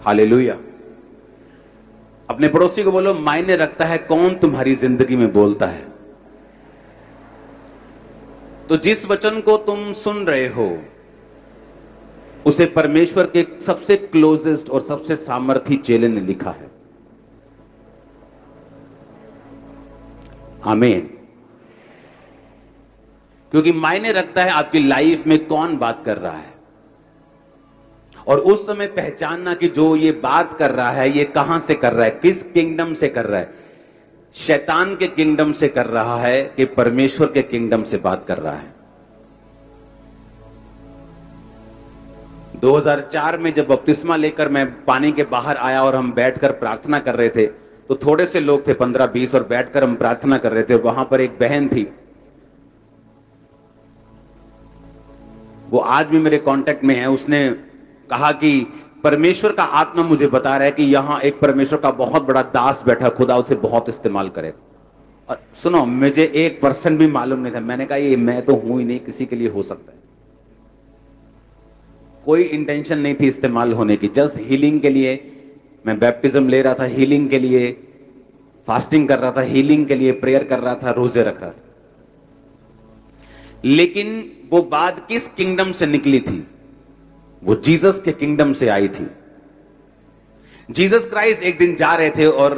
Hallelujah. अपने पड़ोसी को बोलो, मायने रखता है कौन तुम्हारी जिंदगी में बोलता है। तो जिस वचन को तुम सुन रहे हो उसे परमेश्वर के सबसे क्लोजेस्ट और सबसे सामर्थी चेले ने लिखा है। आमीन। क्योंकि मायने रखता है आपकी लाइफ में कौन बात कर रहा है, और उस समय पहचानना कि जो ये बात कर रहा है ये कहां से कर रहा है, किस किंगडम से कर रहा है। शैतान के किंगडम से कर रहा है कि परमेश्वर के किंगडम से बात कर रहा है। 2004 में जब बपतिस्मा लेकर मैं पानी के बाहर आया और हम बैठकर प्रार्थना कर रहे थे, तो थोड़े से लोग थे, 15-20, और बैठकर हम प्रार्थना कर रहे थे। वहां पर एक बहन थी, वो आज भी मेरे कांटेक्ट में है। उसने कहा कि परमेश्वर का आत्मा मुझे बता रहा है कि यहां एक परमेश्वर का बहुत बड़ा दास बैठा, खुदा उसे बहुत इस्तेमाल करे। और सुनो, मुझे 1% भी मालूम नहीं था। मैंने कहा ये मैं तो हूं ही नहीं, किसी के लिए हो सकता है। कोई इंटेंशन नहीं थी इस्तेमाल होने की, जस्ट हीलिंग के लिए मैं बैप्टिज्म ले रहा था, हीलिंग के लिए फास्टिंग कर रहा था, हीलिंग के लिए प्रेयर कर रहा था, रोजे रख रहा था। लेकिन वो बात किस किंगडम से निकली थी? वो जीसस के किंगडम से आई थी। जीसस क्राइस्ट एक दिन जा रहे थे और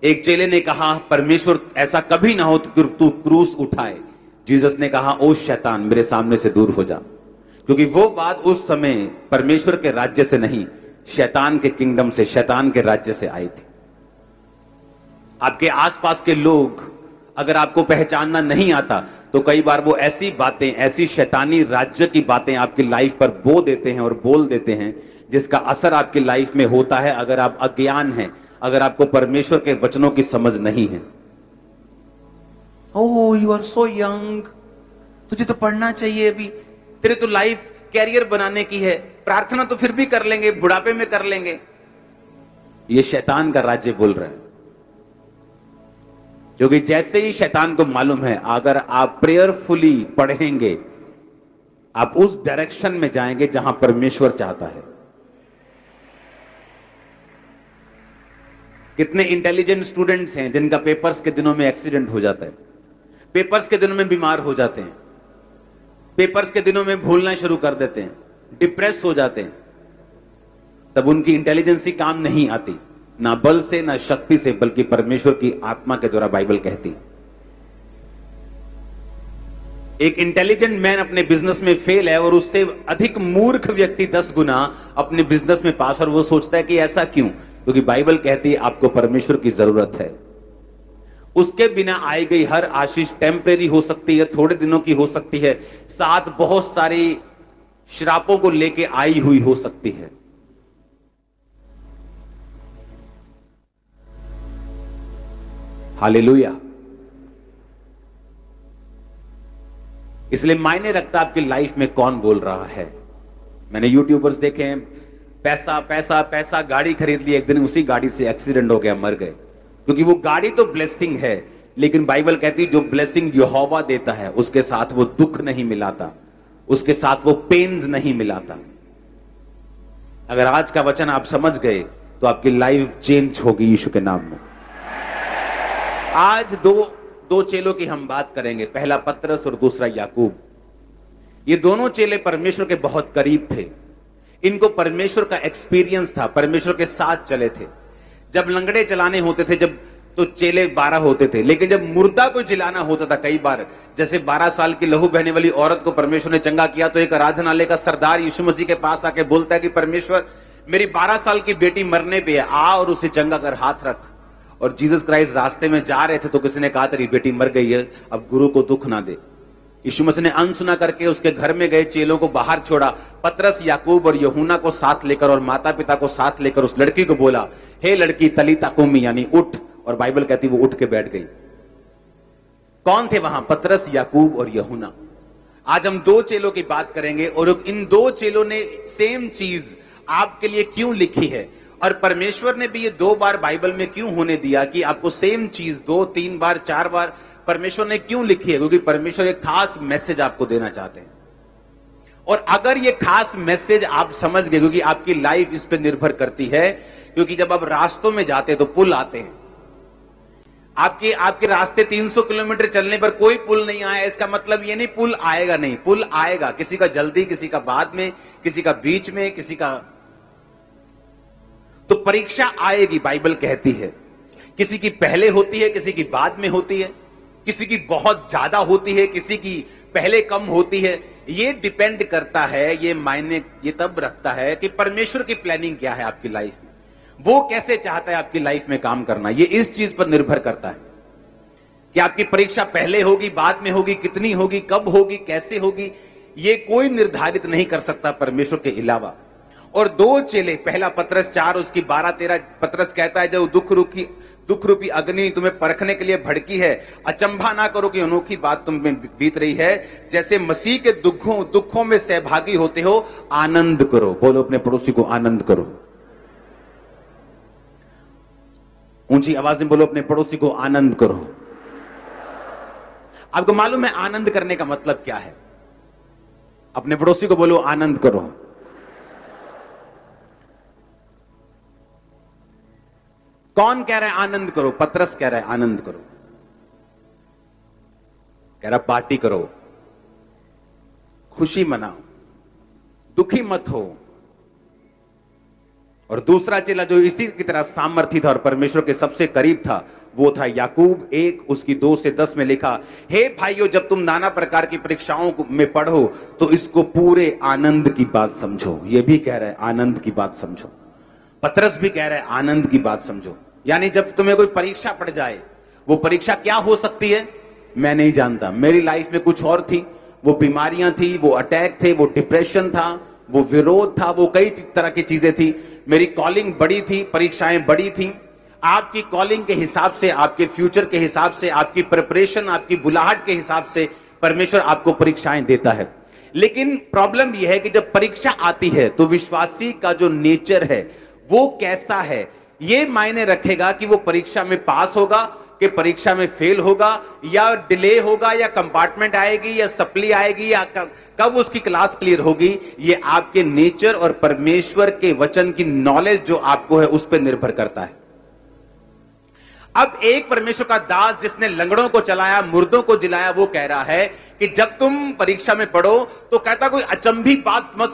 एक चेले ने कहा, परमेश्वर ऐसा कभी ना हो कि तू क्रूस उठाए। जीसस ने कहा, ओ शैतान, मेरे सामने से दूर हो जा। क्योंकि वो बात उस समय परमेश्वर के राज्य से नहीं, शैतान के किंगडम से, शैतान के राज्य से आई थी। आपके आसपास के लोग अगर आपको पहचानना नहीं आता तो कई बार वो ऐसी बातें, ऐसी शैतानी राज्य की बातें आपकी लाइफ पर बो देते हैं और बोल देते हैं, जिसका असर आपकी लाइफ में होता है अगर आप अज्ञान हैं, अगर आपको परमेश्वर के वचनों की समझ नहीं है। ओह, यू आर सो यंग, तुझे तो पढ़ना चाहिए अभी, तेरे तो लाइफ कैरियर बनाने की है, प्रार्थना तो फिर भी कर लेंगे, बुढ़ापे में कर लेंगे। ये शैतान का राज्य बोल रहा है। क्योंकि जैसे ही शैतान को मालूम है अगर आप प्रेयरफुली पढ़ेंगे आप उस डायरेक्शन में जाएंगे जहां परमेश्वर चाहता है। कितने इंटेलिजेंट स्टूडेंट्स हैं जिनका पेपर्स के दिनों में एक्सीडेंट हो जाता है, पेपर्स के दिनों में बीमार हो जाते हैं, पेपर्स के दिनों में भूलना शुरू कर देते हैं, डिप्रेस हो जाते हैं। तब उनकी इंटेलिजेंसी काम नहीं आती, ना बल से ना शक्ति से, बल्कि परमेश्वर की आत्मा के द्वारा, बाइबल कहती है। एक इंटेलिजेंट मैन अपने बिजनेस में फेल है और उससे अधिक मूर्ख व्यक्ति 10 गुना अपने बिजनेस में पास, और वो सोचता है कि ऐसा क्यों? क्योंकि बाइबल कहती है आपको परमेश्वर की जरूरत है। उसके बिना आई गई हर आशीष टेम्परेरी हो सकती है, थोड़े दिनों की हो सकती है, साथ बहुत सारी श्रापों को लेके आई हुई हो सकती है। हालेलुया। इसलिए मायने रखता आपकी लाइफ में कौन बोल रहा है। मैंने यूट्यूबर्स देखे हैं, पैसा पैसा पैसा, गाड़ी खरीद ली, एक दिन उसी गाड़ी से एक्सीडेंट हो गया, मर गए। क्योंकि वो गाड़ी तो ब्लेसिंग है, लेकिन बाइबल कहती है जो ब्लेसिंग यहोवा देता है उसके साथ वो दुख नहीं मिलाता, उसके साथ वो पेन्स नहीं मिलाता। अगर आज का वचन आप समझ गए तो आपकी लाइफ चेंज होगी यीशु के नाम में। आज दो चेलों की हम बात करेंगे, पहला पतरस और दूसरा याकूब। ये दोनों चेले परमेश्वर के बहुत करीब थे, इनको परमेश्वर का एक्सपीरियंस था, परमेश्वर के साथ चले थे। जब लंगड़े चलाने होते थे जब, तो चेले 12 होते थे, लेकिन जब मुर्दा को जिलाना होता था, कई बार जैसे 12 साल की लहू बहने वाली औरत को परमेश्वर ने चंगा किया, तो एक आराधनालय का सरदार यीशु मसीह के पास आके बोलता है कि परमेश्वर मेरी 12 साल की बेटी मरने पे है, आ और उसे चंगा कर, हाथ रख। और जीसस क्राइस्ट रास्ते में जा रहे थे तो किसी ने कहा तेरी बेटी मर गई है, अब गुरु को दुख ना दे। यीशु मसीह ने अनसुना करके उसके घर में गए, चेलों को बाहर छोड़ा, पतरस, याकूब और यूहन्ना को साथ लेकर और माता पिता को साथ लेकर उस लड़की को बोला, हे लड़की तलीता कुमी, यानी उठ। और बाइबल कहती वो उठ के बैठ गई। कौन थे वहां? पतरस, याकूब और यूहन्ना। आज हम 2 चेलों की बात करेंगे और इन 2 चेलों ने सेम चीज आपके लिए क्यों लिखी है, और परमेश्वर ने भी ये 2 बार बाइबल में क्यों होने दिया कि आपको सेम चीज 2, 3 बार, 4 बार परमेश्वर ने क्यों लिखी है? क्योंकि परमेश्वर एक खास मैसेज आपको देना चाहते हैं। और अगर ये खास मैसेज आप समझ गए, क्योंकि आपकी लाइफ इस पे निर्भर करती है, क्योंकि जब आप रास्तों में जाते हैं तो पुल आते हैं। आपके रास्ते 300 किलोमीटर चलने पर कोई पुल नहीं आया, इसका मतलब ये नहीं पुल आएगा नहीं, पुल आएगा, किसी का जल्दी, किसी का बाद में, किसी का बीच में, किसी का। तो परीक्षा आएगी, बाइबल कहती है। किसी की पहले होती है, किसी की बाद में होती है, किसी की बहुत ज्यादा होती है, किसी की पहले कम होती है। ये डिपेंड करता है, ये मायने ये तब रखता है कि परमेश्वर की प्लानिंग क्या है आपकी लाइफ में, वो कैसे चाहता है आपकी लाइफ में काम करना। ये इस चीज पर निर्भर करता है कि आपकी परीक्षा पहले होगी, बाद में होगी, कितनी होगी, कब होगी, कैसे होगी, ये कोई निर्धारित नहीं कर सकता परमेश्वर के अलावा। और दो चेले, पहला पतरस 4 उसकी 12-13 पतरस कहता है, जो दुख रूपी अग्नि तुम्हें परखने के लिए भड़की है, अचंभा ना करो कि अनोखी बात तुम में बीत रही है। जैसे मसीह के दुखों में सहभागी होते हो, आनंद करो। बोलो अपने पड़ोसी को, आनंद करो। ऊंची आवाज में बोलो, अपने पड़ोसी को आनंद करो। आपको मालूम है आनंद करने का मतलब क्या है? अपने पड़ोसी को बोलो, आनंद करो। कौन कह रहा है आनंद करो? पतरस कह रहा है आनंद करो, कह रहा पार्टी करो, खुशी मनाओ, दुखी मत हो। और दूसरा चेला जो इसी की तरह सामर्थी था और परमेश्वर के सबसे करीब था, वो था याकूब। 1 उसकी 2 से 10 में लिखा, हे भाइयों, जब तुम नाना प्रकार की परीक्षाओं में पढ़ो तो इसको पूरे आनंद की बात समझो। ये भी कह रहा है आनंद की बात समझो, पतरस भी कह रहा है आनंद की बात समझो। यानी जब तुम्हें कोई परीक्षा पड़ जाए, वो परीक्षा क्या हो सकती है मैं नहीं जानता। मेरी लाइफ में कुछ और थी, वो बीमारियां थी, वो अटैक थे, वो डिप्रेशन था, वो विरोध था, वो कई तरह की चीजें थी। मेरी कॉलिंग बड़ी थी, परीक्षाएं बड़ी थी। आपकी कॉलिंग के हिसाब से, आपके फ्यूचर के हिसाब से, आपकी प्रिपरेशन, आपकी बुलाहट के हिसाब से परमेश्वर आपको परीक्षाएं देता है। लेकिन प्रॉब्लम यह है कि जब परीक्षा आती है तो विश्वासी का जो नेचर है वो कैसा है, ये मायने रखेगा कि वो परीक्षा में पास होगा कि परीक्षा में फेल होगा, या डिले होगा, या कंपार्टमेंट आएगी, या सप्ली आएगी, या कब उसकी क्लास क्लियर होगी। ये आपके नेचर और परमेश्वर के वचन की नॉलेज जो आपको है उस पर निर्भर करता है। अब एक परमेश्वर का दास जिसने लंगड़ों को चलाया, मुर्दों को जिलाया, वो कह रहा है कि जब तुम परीक्षा में पढ़ो तो कहता कोई अचंभी बात मत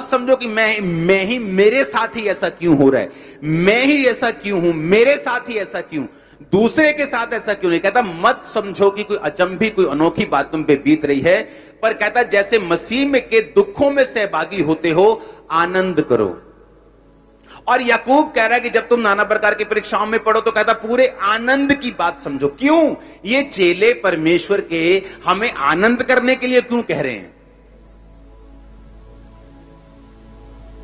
समझो कि मैं ही, मेरे साथ ही ऐसा क्यों हो रहा है, मैं ही ऐसा क्यों हूं, मेरे साथ ही ऐसा क्यों, दूसरे के साथ ऐसा क्यों नहीं। कहता मत समझो कि कोई अचंभी, कोई अनोखी बात तुम पे बीत रही है, पर कहता जैसे मसीह में के दुखों में सहभागी होते हो, आनंद करो। और याकूब कह रहा है कि जब तुम नाना प्रकार की परीक्षाओं में पढ़ो तो कहता पूरे आनंद की बात समझो। क्यों? ये चेले परमेश्वर के हमें आनंद करने के लिए क्यों कह रहे हैं?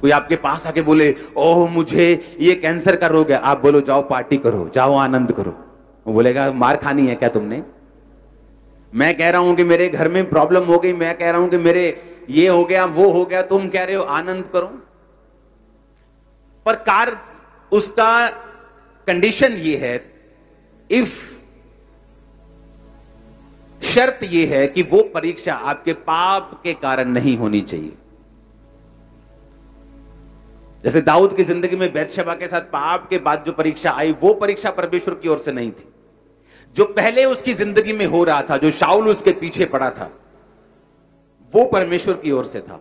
कोई आपके पास आके बोले, ओह मुझे ये कैंसर का रोग है, आप बोलो जाओ पार्टी करो, जाओ आनंद करो। वो बोलेगा मार खानी है क्या तुमने? मैं कह रहा हूं कि मेरे घर में प्रॉब्लम हो गई, मैं कह रहा हूं कि मेरे ये हो गया, वो हो गया, तुम कह रहे हो आनंद करो। पर उसका कंडीशन ये है, इफ शर्त ये है कि वो परीक्षा आपके पाप के कारण नहीं होनी चाहिए। जैसे दाऊद की जिंदगी में बैतशेबा के साथ पाप के बाद जो परीक्षा आई, वो परीक्षा परमेश्वर की ओर से नहीं थी। जो पहले उसकी जिंदगी में हो रहा था, जो शाऊल उसके पीछे पड़ा था, वो परमेश्वर की ओर से था।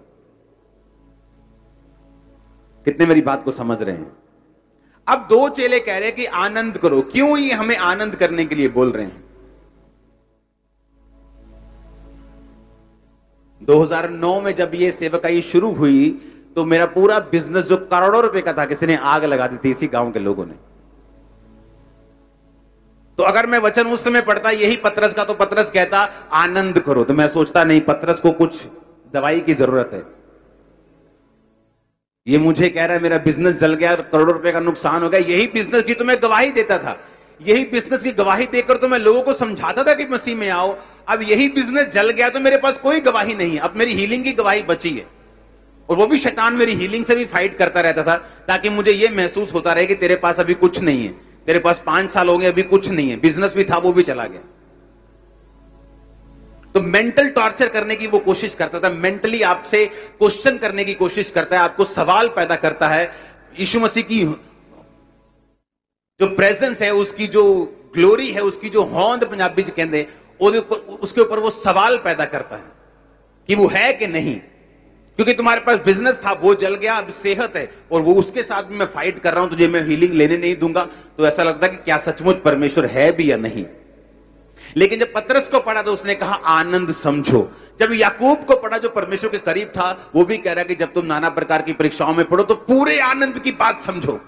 कितने मेरी बात को समझ रहे हैं? अब दो चेले कह रहे हैं कि आनंद करो। क्यों ये हमें आनंद करने के लिए बोल रहे हैं? 2009 में जब ये सेवकाई शुरू हुई तो मेरा पूरा बिजनेस जो करोड़ों रुपए का था, किसी ने आग लगा दी थी, इसी गांव के लोगों ने। तो अगर मैं वचन उस समय पढ़ता यही पतरस का, तो पतरस कहता आनंद करो, तो मैं सोचता नहीं, पतरस को कुछ दवाई की जरूरत है। ये मुझे कह रहा है मेरा बिजनेस जल गया, करोड़ों रुपए का नुकसान हो गया। यही बिजनेस की तो मैं गवाही देता था, यही बिजनेस की गवाही देकर तो मैं लोगों को समझाता था कि मसीह में आओ। अब यही बिजनेस जल गया तो मेरे पास कोई गवाही नहीं है। अब मेरी हीलिंग की गवाही बची है, और वो भी शैतान मेरी हीलिंग से भी फाइट करता रहता था, ताकि मुझे ये महसूस होता रहे कि तेरे पास अभी कुछ नहीं है, तेरे पास 5 साल हो गए अभी कुछ नहीं है, बिजनेस भी था वो भी चला गया। तो मेंटल टॉर्चर करने की वो कोशिश करता था, मेंटली आपसे क्वेश्चन करने की कोशिश करता है, आपको सवाल पैदा करता है। यीशु मसीह की जो प्रेजेंस है, उसकी जो ग्लोरी है, उसकी जो होंद पंजाबी च कहते, उसके ऊपर वो सवाल पैदा करता है कि वो है कि नहीं। क्योंकि तुम्हारे पास बिजनेस था, वो जल गया, अब सेहत है और वो उसके साथ भी मैं फाइट कर रहा हूं, तुझे मैं हीलिंग लेने नहीं दूंगा। तो ऐसा लगता है कि क्या सचमुच परमेश्वर है भी या नहीं। लेकिन जब पतरस को पढ़ा तो उसने कहा आनंद समझो। जब याकूब को पढ़ा जो परमेश्वर के करीब था, वो भी कह रहा है कि जब तुम नाना प्रकार की परीक्षाओं में पढ़ो तो पूरे आनंद की बात समझो।